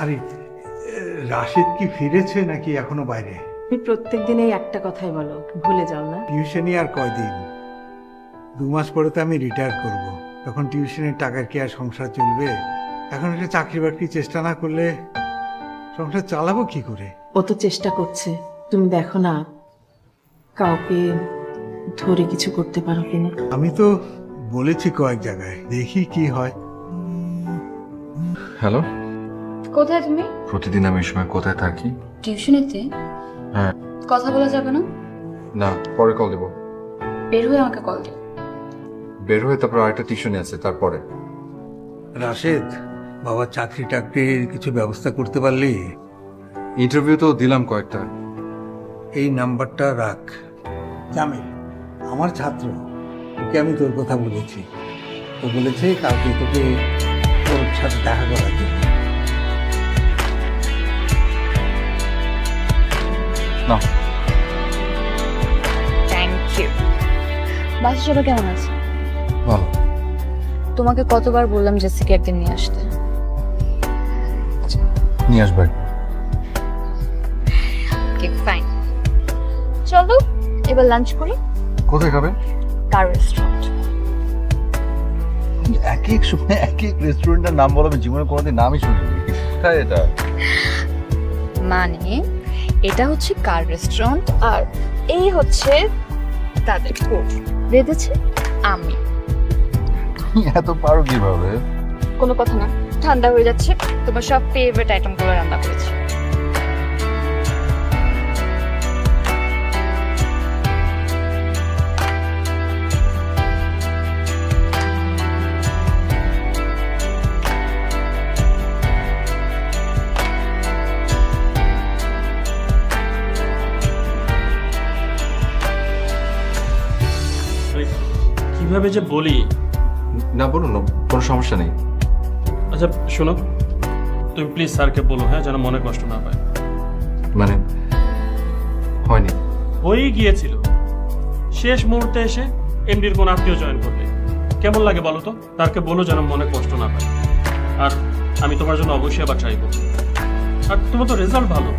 আরে রাশেদ কি ফিরেছে নাকি এখনো বাইরে? তুমি প্রত্যেক দিন এই একটা কথাই বলো, ভুলে যাও না? টিউশনই আর কয়দিন, 2 মাস পরে তো আমি রিটায়ার করব। তখন টিউশনের টাকার কি আর সংসার চলবে? এখন একটা চাকরি বাকরি চেষ্টা না করলে সংসার চালাবো কি করে? ও তো চেষ্টা করছে, তুমি দেখো না কাউকে ধরে কিছু করতে পারো কিনা। আমি তো বলেছি কয়েক জায়গায়, দেখি কি হয়। হ্যালো, কোথায় তুমি? প্রতিদিন আমি এই সময় কোথায় থাকি? টিউশনিতে? হ্যাঁ। কথা বলা যাবে না? না, পরে কল দেবো। বের হয়ে আমাকে কল দিও। বের হয়ে তারপর আরেকটা টিউশনি আছে, তারপরে। রাশেদ, বাবার চাকরি টাকরির কিছু ব্যবস্থা করতে পারলি? ইন্টারভিউ তো দিলাম কয়েকটা। এই নাম্বারটা রাখ। জামিল আমার ছাত্র, ওকে আমি তোর কথা বলেছি। ও বলেছে কালকে তোকে ওর সাথে দেখা করার জন্য। না, থ্যাংক ইউ। বাসা সবাই কেমন আছে? ভালো। তোমাকে কতবার বললাম জেসিকে একদিন নিয়ে আসতে। নিয়ে আসবে। ওকে ফাইন, চলো এবার লাঞ্চ করি। কোথায় খাবে? কার রেস্টুরেন্ট। এক এক সময় এক এক রেস্টুরেন্টের নাম বলো, আমি জীবনে কোনোদিন নামই শুনিনি। কোথায় এটা? মানে এটা হচ্ছে কার রেস্টুরেন্ট আর এই হচ্ছে তাদের কোর্ট। রেঁধেছে আমি। তুমি এত পারো কিভাবে? কোনো কথা না, ঠান্ডা হয়ে যাচ্ছে, তোমার সব ফেভারিট আইটেমগুলো রান্না করেছি। কিভাবে যে বলি। না, বলুন না, কোনো সমস্যা নেই। আচ্ছা শোনো, তুমি প্লিজ স্যারকে বলো, হ্যাঁ, যেন মনে কষ্ট না পায়। মানে হয়নি? হয়েই গিয়েছিল, শেষ মুহূর্তে এসে এমডির কোন আত্মীয় জয়েন করবে। কেমন লাগে বলো তো? তারকে বলো যেন মনে কষ্ট না পায়। আর আমি তোমার জন্য অবশ্যই আবার ট্রাই করবো। আর তোমার তো রেজাল্ট ভালো,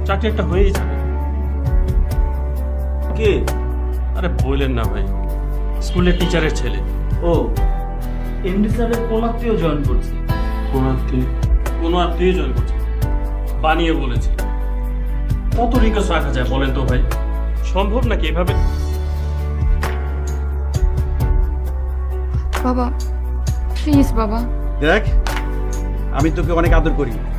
চাকরি একটা হয়েই যাবে। কে? আরে বললেন না ভাই, স্কুলের টিচারের ছেলে। ও, এমডি স্যারের কোন আত্মীয় জয়েন করছে? কোনো আত্মীয় জয়েন করছে, বানিয়ে বলেছে। কত রিকোয়েস্ট রাখা যায় বলেন তো ভাই? সম্ভব নাকি এভাবে? বাবা প্লিজ বাবা। দেখ, আমি তোকে অনেক আদর করি,